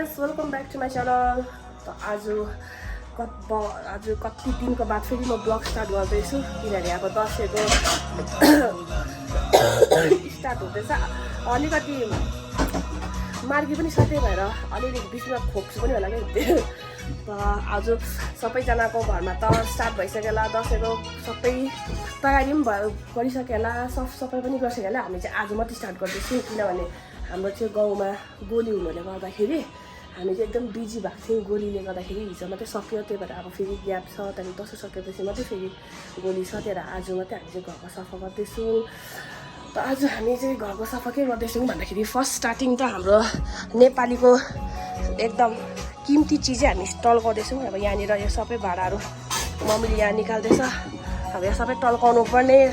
Guys, welcome back to my channel. त आज कति दिनको बाद फेरि म ब्लग स्टार्ट गर्दैछु किनभने अब दसैँको स्टार्ट हुँदैछ। अलिकति मार्गी पनि सधैँ भएर अलिअलि बिचमा खोक्छु पनि होला क्या। त आज सबैजनाको घरमा त स्टार्ट भइसक्यो दसैँको सबै तयारी पनि गरिसक्यो होला, सफाइ पनि गरिसक्यो होला। हामी चाहिँ आज मात्रै स्टार्ट गर्दैछौँ किनभने हाम्रो चाहिँ गाउँमा गोली हुनुले गर्दाखेरि हामी चाहिँ एकदम बिजी भएको थियौँ। गोलीले गर्दाखेरि हिजो मात्रै सक्यो, त्यही भएर अब फेरि ग्याप छ। त्यहाँदेखि दसैँ सकेपछि मात्रै फेरि गोली छ, त्यही भएर आज मात्रै हामी चाहिँ घरको सफा गर्दैछौँ। त आज हामी चाहिँ घरको सफा के गर्दैछौँ भन्दाखेरि फर्स्ट स्टार्टिङ त हाम्रो नेपालीको एकदम किम्ती चिजै हामी टल्काउँदैछौँ। अब यहाँनिर यो सबै भाँडाहरू मम्मीले यहाँ निकाल्दैछ। अब यो सबै टल्काउनु पर्ने,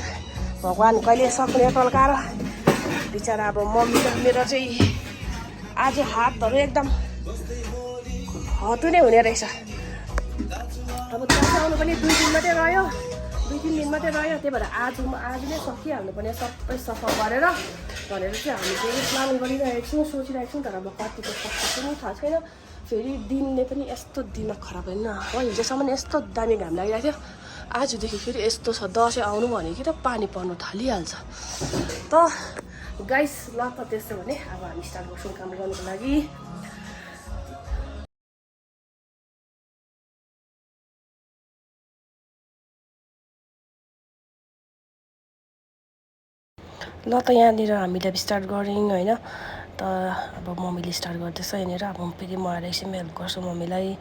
भगवान् कहिले सक्ने टल्काएर। बिचरा अब मम्मी र मेरो चाहिँ आज हातहरू एकदम हतु नै हुने रहेछ। अब दसैँ आउनु पनि 2 दिन मात्रै रह्यो, 2-3 दिन मात्रै रह्यो। त्यही भएर आज नै सकिहाल्नु पर्ने सबै सफा गरेर भनेर चाहिँ हामी चाहिँ प्लान गरिरहेको छौँ, सोचिरहेको छौँ। तर अब कतिको सक्छ पनि थाहा छैन। फेरि दिनले पनि यस्तो दिमाग खराब होइन हो। हिजोसम्म यस्तो दामी घाम लागिरहेको थियो, आजदेखि फेरि यस्तो छ। दसैँ आउनु भने कि त पानी पर्नु थालिहाल्छ। त गाइस ल त त्यसो भने अब हामी स्टार्ट गर्छौँ काम गर्नुको लागि। ल त यहाँनिर हामीले अब स्टार्ट गऱ्यौँ होइन। त अब मम्मीले स्टार्ट गर्दैछ यहाँनिर। अब फेरि म आएर एकछिन हेल्प गर्छु मम्मीलाई।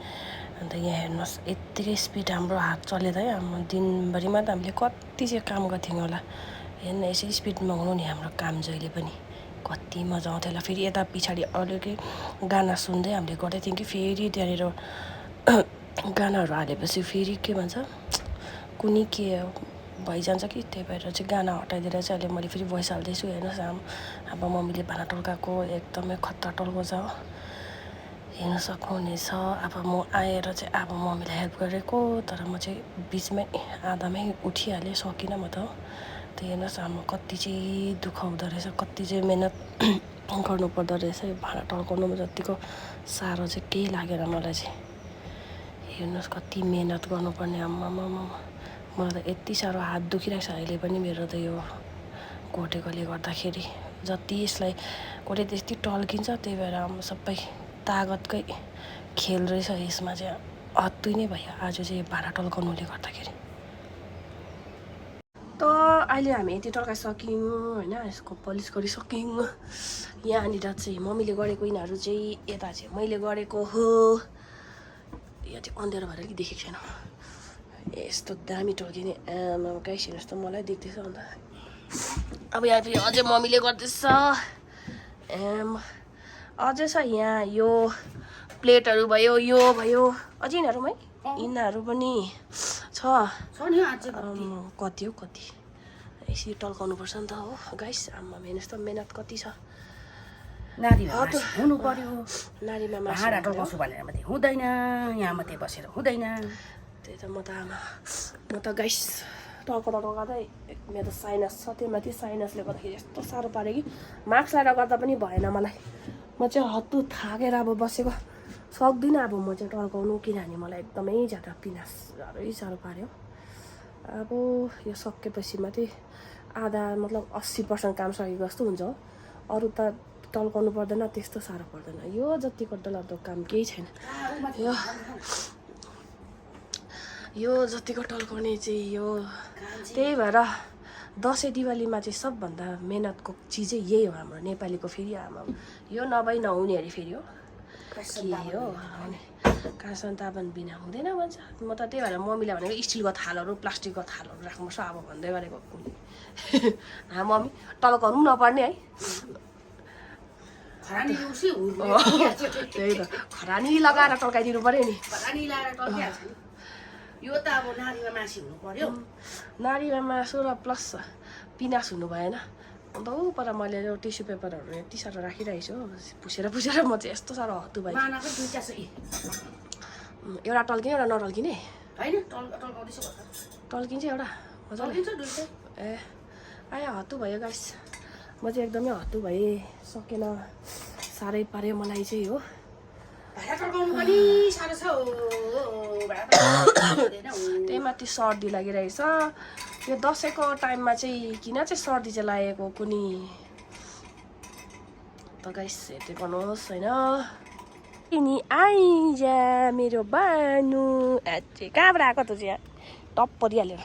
अन्त यहाँ हेर्नुहोस् यत्तिकै स्पिड हाम्रो हात चलेर है। हाम्रो दिनभरिमा त हामीले कति चाहिँ काम गर्थ्यौँ होला। हेर्नु यसरी स्पिडमा हुनु नि हाम्रो काम जहिले पनि कति मजा आउँथ्यो होला। फेरि यता पछाडि अलिअलि गाना सुन्दै हामीले गर्दै थियौँ कि फेरि त्यहाँनिर गानाहरू हालेपछि फेरि के भन्छ कुनै के भइजान्छ कि, त्यही भएर चाहिँ गाना हटाइदिएर चाहिँ अहिले मैले फेरि भोइस हाल्दैछु। हेर्नुहोस् अब मम्मीले भाँडा टल्काएको एकदमै खतरा टल्काउँछ हो, हेर्नु सक्नुहुनेछ। अब म आएर चाहिँ अब मम्मीलाई हेल्प गरेको, तर म चाहिँ बिचमै आधामै उठिहालेँ, सकिनँ म त। त्यो हेर्नुहोस् हाम्रो कति चाहिँ दुःख हुँदो रहेछ, कति चाहिँ मिहिनेत गर्नुपर्दो रहेछ। यो भाँडा टल्काउनुमा जतिको साह्रो चाहिँ केही लागेन मलाई चाहिँ। हेर्नुहोस् कति मिहिनेत गर्नुपर्ने आम्मामा। मलाई त यति साह्रो हात दुखिरहेको छ अहिले पनि मेरो त यो घोटेकोले गर्दाखेरि। जति यसलाई घोटे त्यति टल्किन्छ, त्यही भएर सबै तागतकै खेल रहेछ यसमा चाहिँ। हत्तु नै भयो आज चाहिँ भाँडा टल्काउनुले गर्दाखेरि। त अहिले हामी यति टल्काइसक्यौँ होइन, यसको पलिस गरिसक्यौँ। यहाँनिर चाहिँ मम्मीले गरेको यिनीहरू चाहिँ, यता चाहिँ मैले गरेको हो। यहाँ चाहिँ अँध्यारो भएर कि देखेको छैन, यस्तो दामी टल्किने आमा गाइस हेर्नुहोस् त, मलाई देख्दैछ अन्त। अब यहाँ फेरि अझै मम्मीले गर्दैछ। अझै छ यहाँ यो प्लेटहरू भयो, यो भयो, अझै यिनीहरू पनि छ कति हो कति। यसरी टल्काउनुपर्छ नि त हो गाइस। आमा हेर्नुहोस् त मिहिनेत कति छ। नारीमा हुनु पर्यो, नारीमा भाँडा टल्काउँछु भनेर मात्रै हुँदैन, यहाँ मात्रै बसेर हुँदैन। त्यही त म त गाइस टल्काउँदै मेरो त साइनस छ, त्यो माथि साइनसले गर्दाखेरि यस्तो साह्रो पाऱ्यो कि मास्क लगाएर गर्दा पनि भएन मलाई। म चाहिँ हत्तु थाकेर अब बसेको, सक्दिनँ अब म चाहिँ टल्काउनु, किनभने मलाई एकदमै ज्यादा पिनास साह्रो पाऱ्यो। अब यो सकेपछि मात्रै आधा मतलब 80% काम सकेको जस्तो हुन्छ हो। अरू त टल्काउनु पर्दैन, त्यस्तो साह्रो पर्दैन। यो जतिको डरलाग्दो काम केही छैन। यो जतिको टल्काउने चाहिँ यो, त्यही भएर दसैँ दिवालीमा चाहिँ सबभन्दा मेहनतको चिजै यही हो हाम्रो नेपालीको। फेरि आमा यो नभई नहुने अरे फेरि हो के हो, काँसन तापन बिना हुँदैन भन्छ। म त त्यही भएर मम्मीलाई भनेको स्टिलको थालहरू प्लास्टिकको थालहरू राख्नुपर्छ अब भन्दै गरेको। मम्मी टल्काउनु पनि नपर्ने है, त्यही त खरानी लगाएर टल्काइदिनु पर्यो नि। यो त अब नारीमा मासी हुनु पर्यो, नारीमा मासु र प्लस पिनास हुनु भएन। अन्त पर मैले यो टिस्यु पेपरहरू यति साह्रो राखिरहेको छु, पुसेर म चाहिँ यस्तो साह्रो हत्तु भयो। एउटा टल्किने एउटा नटल्किने टल्किन्छ एउटा मजाले। आयो हत्तु भयो गाइस, म चाहिँ एकदमै हत्तु भएँ, सकेन, साह्रै पाऱ्यो मलाई चाहिँ हो। भाडा टर्काउनु पनि साह्रो छ त्यही माथि सर्दी लागिरहेछ यो दसैँको टाइममा चाहिँ किन चाहिँ सर्दी चाहिँ लागेको कुनी त गाइस हेर्दै गर्नुहोस् होइन नि आइज मेरो बानु कहाँबाट आएको त चाहिँ टप परिहालेर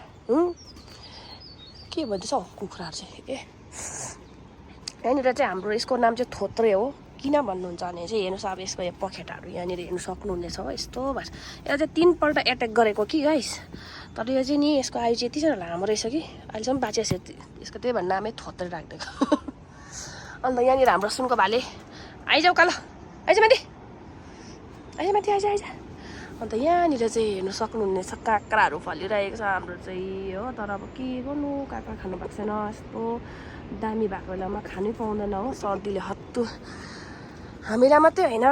के भन्दैछ हौ कुखुराहरू चाहिँ यहाँनिर चाहिँ हाम्रो यसको नाम चाहिँ थोत्रे हो किन भन्नुहुन्छ भने चाहिँ हेर्नुहोस् अब यसको पखेटाहरू यहाँनिर हेर्नु सक्नुहुनेछ हो यस्तो भएछ यसलाई चाहिँ 3 पल्ट एट्याक गरेको कि गाइस तर यो चाहिँ नि यसको आयु चाहिँ यति साह्रो लामो रहेछ कि अहिलेसम्म बाँचेछ यसको त्यही भन्दा नामै थोत्रे राखिदिएको अन्त यहाँनिर हाम्रो सुनको भाले आइजाऊ कालो आइज माथि आइज अन्त यहाँनिर चाहिँ हेर्नु सक्नुहुनेछ काँक्राहरू फलिरहेको छ हाम्रो चाहिँ हो तर अब के गर्नु काँक्रा खानु भएको छैन यस्तो दामी भएको बेलामा खानै पाउँदैन हो सर्दीले हत्तु हामीलाई मात्रै होइन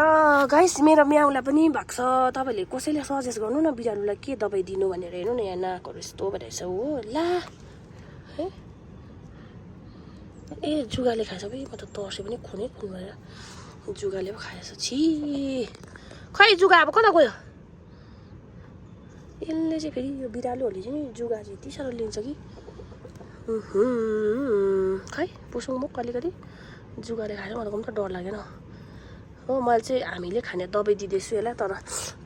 गाइस मेरो म्याउलाई पनि भएको छ तपाईँले कसैले सजेस्ट गर्नु न बिरालोलाई के दबाई दिनु भनेर हेर्नु न यहाँ नाकहरू यस्तो भइरहेछ हो ला है ए जुगाले खाएछ कि म त तर्से पनि खुनै खुन भएर जुगाले पो खाएछ छि खै जुगा अब कता गयो यसले चाहिँ फेरि यो बिरालोहरूले चाहिँ जुगा चाहिँ यति साह्रो लिन्छ कि खै पुसौँ म कहिलेकति जुगाले खाएर मलाई पनि त डर लागेन हो मैले चाहिँ हामीले खाने दबाई दिँदैछु यसलाई तर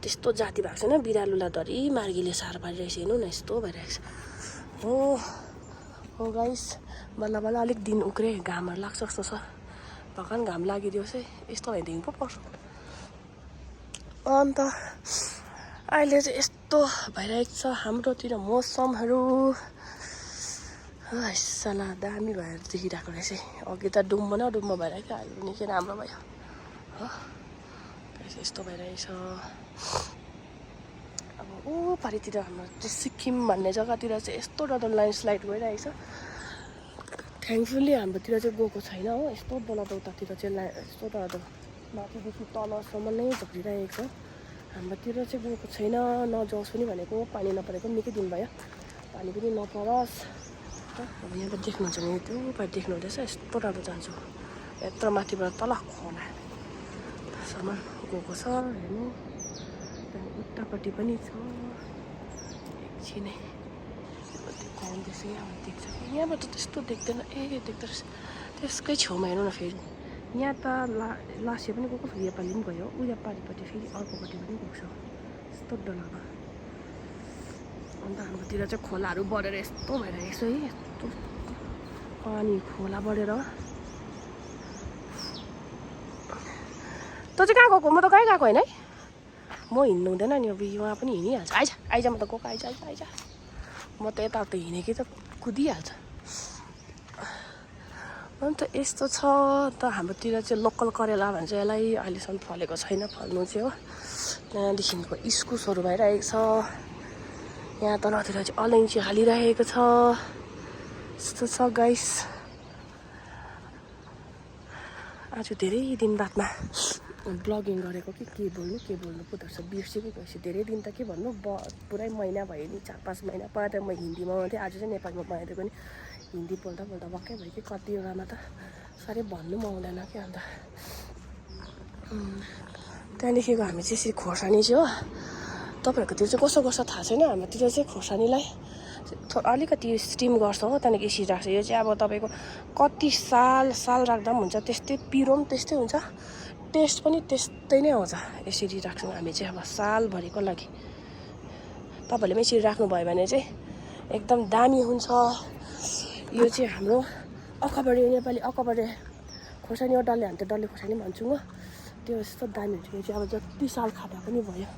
त्यस्तो जाति भएको छैन बिरालोलाई धरि मार्गीले साह्रो पारिरहेछ हेर्नु न यस्तो भइरहेछ हो गाइस बल्ल बल्ल अलिक दिन उक्रे घामहरू लाग्छ जस्तो छ भगवान् घाम लागिदियोस् है यस्तो भइदिनु पो पर्छ अन्त अहिले चाहिँ यस्तो भइरहेको छ हाम्रोतिर मौसमहरू साला दामी भएर देखिरहेको रहेछ अघि त डुम्बो न डुम्बो भइरहेको अहिले निकै राम्रो भयो हो यस्तो भइरहेछ अब ऊ पारितिर हाम्रो चाहिँ सिक्किम भन्ने जग्गातिर चाहिँ यस्तो डर ल्यान्डस्लाइड भइरहेको छ थ्याङ्कफुल्ली हाम्रोतिर चाहिँ गएको छैन हो यस्तो डरलाग्दो उतातिर चाहिँ यस्तो डरलाग्दो माथिदेखि तलसम्म नै झरिरहेको छ हाम्रोतिर चाहिँ गएको छैन नजाओस् पनि भनेको पानी नपरेको निकै दिन भयो पानी पनि नपरोस् अब यहाँबाट देख्नुहुन्छ भने त्यो पारि देख्नु हुँदैछ यस्तो राम्रो जान्छु यत्रो माथिबाट तल खोलासम्म गएको छ हेर्नु त्यहाँदेखि उतापट्टि पनि छ एकछिनै देख्दैछ यहाँ देख्छ यहाँबाट त्यस्तो देख्दैन ए देख्दो रहेछ त्यसकै छेउमा हेर्नु न फेरि यहाँ त लासे पनि गएको फेरि योपालि पनि गयो उयो पारिपट्टि फेरि अर्कोपट्टि पनि गएको छ यस्तो डरलाग्दो अन्त हाम्रोतिर चाहिँ खोलाहरू बढेर यस्तो भइरहेको छ है यस्तो पानी खोला बढेर तँ चाहिँ कहाँ गएको म त कहीँ गएको होइन है म हिँड्नु हुँदैन नि अब उहाँ पनि हिँडिहाल्छ आइज म त गएको आइज म त यताउता हिँडेकै त कुदिहाल्छ अन्त यस्तो छ त हाम्रोतिर चाहिँ लोकल करेला भन्छ यसलाई अहिलेसम्म फलेको छैन फल्नु चाहिँ हो त्यहाँदेखिको इस्कुसहरू भइरहेको छ यहाँ तलतिर चाहिँ अलैँची हालिरहेको छ यस्तो छ गाइस आज धेरै दिन बादमा ब्लगिङ गरेको कि के बोल्नु पो रहेछ बिर्सेको गएपछि धेरै दिन त के भन्नु पुरै महिना भयो नि 4-5 महिना पहिला त म हिन्दीमा बनाउँथेँ आज चाहिँ नेपालीमा बनाइदिएको नि हिन्दी बोल्दा भक्कै भयो कि कतिवटामा त साह्रै भन्नु पनि आउँदैन कि अन्त त्यहाँदेखिको हामी चाहिँ यसरी खोर्सानी चाहिँ हो तपाईँहरूकोतिर चाहिँ कस्तो गर्छ थाहा छैन हाम्रोतिर चाहिँ खोर्सानीलाई अलिकति स्टिम गर्छ हो त्यहाँदेखि यसरी राख्छ यो चाहिँ अब तपाईँको कति साल राख्दा पनि हुन्छ त्यस्तै पिरो पनि त्यस्तै हुन्छ टेस्ट पनि त्यस्तै नै आउँछ यसरी राख्छौँ हामी चाहिँ अब सालभरिको लागि तपाईँहरूले पनि यसरी राख्नुभयो भने चाहिँ एकदम दामी हुन्छ यो चाहिँ हाम्रो अकबरे नेपाली अकबरे खोर्सानी हो डल्ले हामी त डल्ले खोर्सानी भन्छौँ हो त्यो यस्तो दामी हुन्छ यो चाहिँ अब जति साल खाँदा पनि भयो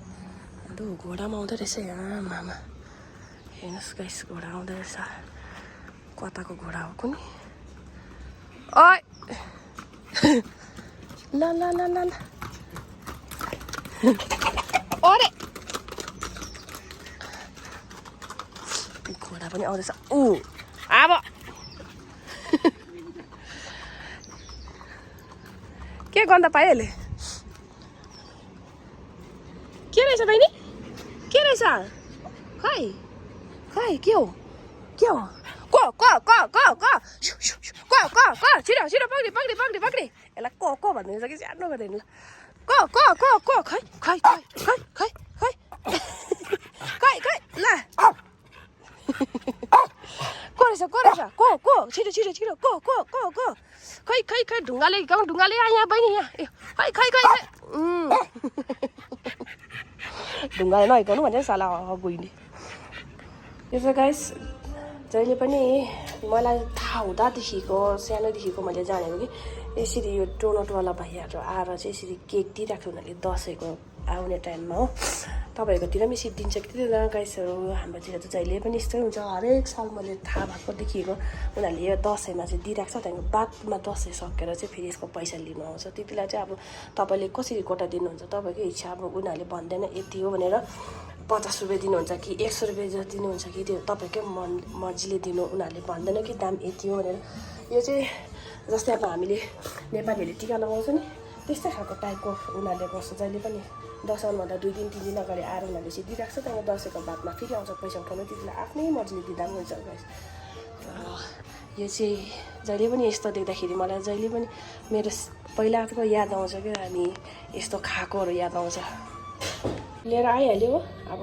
अन्त घोडामा आउँदो रहेछ यहाँ मामा हेर्नुहोस् गाइस घोडा आउँदो रहेछ कताको घोडा हो कुनि ओइ ल ल ल ल ल अरे घोडा पनि आउँदैछ अब के गन्ध पायो यसले के रहेछ बहिनी के रहेछ खै के हो छिटो पक्री यसलाई को भन्दैछ कि स्याहार्नु गर्दैन ल खै खै खै खै खै खै खै खै ल को रहेछ को छिटो छिटो छिटो को खै खै खै ढुङ्गाले यहाँ बहिनी यहाँ खै खै खै खै ढुङ्गाले नहिकाउनु भन्छ साला गइने यो चाहिँ गाइस जहिले पनि मलाई थाहा हुँदादेखिको सानोदेखिको मैले जानेको कि यसरी यो डोनटवाला भैयाहरू आएर चाहिँ यसरी केक दिइरहेको उनीहरूले दसैँको आउने टाइममा हो तपाईँहरूकोतिर पनि यसरी दिन्छ कि दिँदैन गाइसहरू हाम्रोतिर त जहिले पनि यस्तै हुन्छ हरेक साल मैले थाहा भएकोदेखिको उनीहरूले यो दसैँमा चाहिँ दिइरहेको छ त्यहाँदेखि बादमा दसैँ सकेर चाहिँ फेरि यसको पैसा लिनु आउँछ त्यति बेला चाहिँ अब तपाईँले कसरी कोटा दिनुहुन्छ तपाईँकै इच्छा अब उनीहरूले भन्दैन यति हो भनेर 50 रुपियाँ दिनुहुन्छ कि 100 रुपियाँ जति दिनुहुन्छ कि त्यो तपाईँकै मर्जीले दिनु उनीहरूले भन्दैन कि दाम यति हो भनेर यो चाहिँ जस्तै अब हामीले नेपालीहरूले टिका लगाउँछ नि त्यस्तै खालको टाइपको उनीहरूले गर्छ जहिले पनि दसैँभन्दा 2 दिन 3 दिन अगाडि आएर उनीहरूले चाहिँ दिइरहेको छ त्यहाँदेखि दसैँको बादमा फेरि आउँछ पैसा उठाउनु त्यति बेला आफ्नै मर्जीले दिँदा पनि हुन्छ गाइस यो चाहिँ जहिले पनि यस्तो देख्दाखेरि मलाई जहिले पनि मेरो पहिलाको याद आउँछ क्या हामी यस्तो खाएकोहरू याद आउँछ लिएर आइहाल्यो हो अब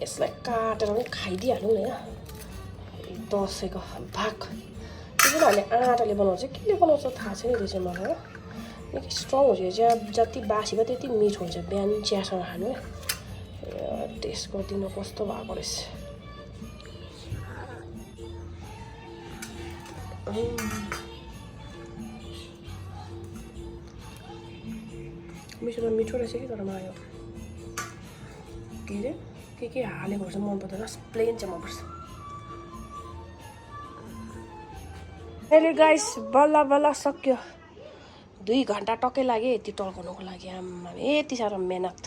यसलाई काटेर पनि खाइदिइहाल्नु न दसैँको भाग त्यो पनि हामीले आँटाले बनाउँछ केले बनाउँछ थाहा छैन त्यो चाहिँ मलाई हो निकै स्ट्रङ हुन्छ यो चाहिँ जति बासी भयो त्यति मिठो हुन्छ बिहान चियासँग खानु टेस्ट गरिदिनु कस्तो भएको रहेछ मिठोमा मिठो रहेछ कि तर मलाई के अरे के हालेको चाहिँ मन पर्दैन प्लेन चाहिँ मनपर्छ अहिले गाइस बल्ल बल्ल सक्यो 2 घन्टा टक्कै लाग्यो यति टल्काउनुको लागि आम्मा यति साह्रो मेहनत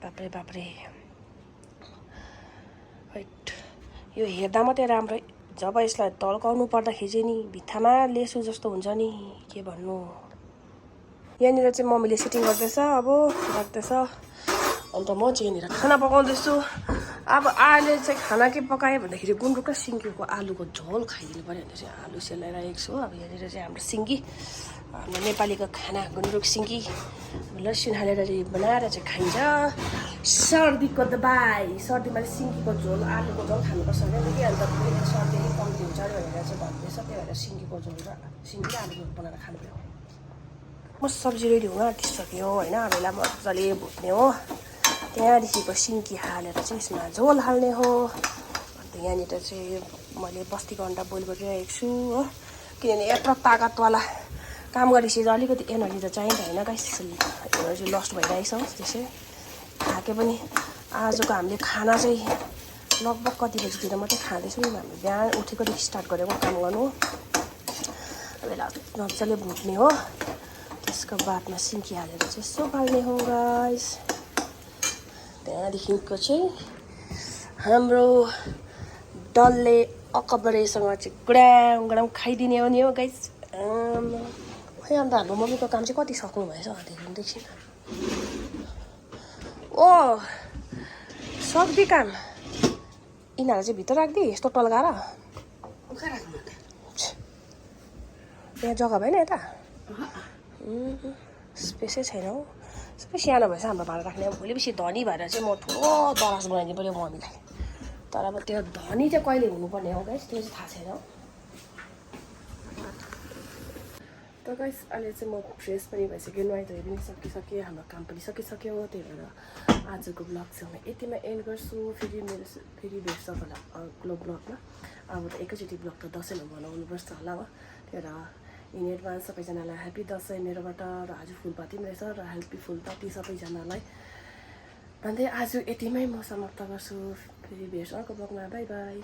बाप्रे बाप्रे हैट यो हेर्दा मात्रै राम्रो जब यसलाई टल्काउनु पर्दाखेरि चाहिँ नि भित्तामा लेसु जस्तो हुन्छ नि के भन्नु यहाँनिर चाहिँ मम्मीले सेटिङ गर्दैछ अब राख्दैछ अन्त म चाहिँ यहाँनिर खाना पकाउँदैछु अब अहिले चाहिँ खाना के पकाएँ भन्दाखेरि गुन्द्रुक र सिन्कीको आलुको झोल खाइदिनु पऱ्यो भने चाहिँ आलु सेलाइरहेको छु अब यहाँनिर चाहिँ हाम्रो सिन्की हाम्रो नेपालीको खाना गुन्द्रुक सिन्की लसुन हालेर बनाएर चाहिँ खाइन्छ सर्दीको दबाई सर्दीमा चाहिँ सिन्कीको झोल आलुको झोल खानुपर्छ भने कि अन्त सर्दी अलिक कम्ती हुन्छ अरे भनेर चाहिँ भन्दैछ त्यही भएर सिन्कीको झोल र सिन्की र आलुको झोल बनाएर खानु पऱ्यो म सब्जी रेडी हुन आँटिसक्यो होइन अब यसलाई मजाले भुट्ने हो त्यहाँदेखिको सिन्की हालेर चाहिँ यसमा झोल हाल्ने हो अन्त यहाँनिर चाहिँ मैले बस्तीको अन्डा बोइल गरिरहेको छु हो किनभने यत्रो ताकतवाला काम गरेपछि अलिकति एनर्जी त चाहिन्छ होइन गाइस एनर्जी लस्ट भइरहेछ हो त्यसै थाके पनि आजको हामीले खाना चाहिँ लगभग कति बजीतिर मात्रै खाँदैछौँ हामी बिहान उठेकोदेखि स्टार्ट गरेको काम गर्नु अब यसलाई मजाले भुट्ने हो त्यसको बादमा सिन्की हालेर चाहिँ यसो बाल्ने हो गाइस त्यहाँदेखिको चाहिँ हाम्रो डल्ले अकबरेसँग चाहिँ गुडाम खाइदिने हो नि हो गाइस खै अन्त हाम्रो मम्मीको काम चाहिँ कति सक्नु भएछ देखि ओ सक्दी काम यिनीहरू चाहिँ भित्र राख्दै यस्तो टल्काएर यहाँ जग्गा भएन यता स्पेसै छैन हौ सबै सानो भएछ हाम्रो भाडा राख्ने भोलि पछि धनी भएर चाहिँ म ठुलो दराज बनाइदिनु पऱ्यो मम्मीलाई तर अब त्यो धनी चाहिँ कहिले हुनुपर्ने हो गाइस त्यो चाहिँ थाहा छैन त गाइस अहिले चाहिँ म फ्रेस पनि भइसक्यो नुहाइधुवाइ पनि सकिसक्यो हाम्रो काम पनि सकिसक्यो त्यही भएर आजको ब्लग चाहिँ म यतिमा एन्ड गर्छु फेरि भेट्छ होला अग्लो ब्लगमा अब त एकैचोटि ब्लग त दसैँमा बनाउनुपर्छ होला हो त्यही भएर इन एडभान्स सबैजनालाई ह्याप्पी दसैँ मेरोबाट र आज फुलपाती पनि रहेछ र ह्याप्पी फुलपाती सबैजनालाई भन्दै आज यतिमै म समाप्त गर्छु फेरि भेट्छु अर्को ब्लगमा बाई बाई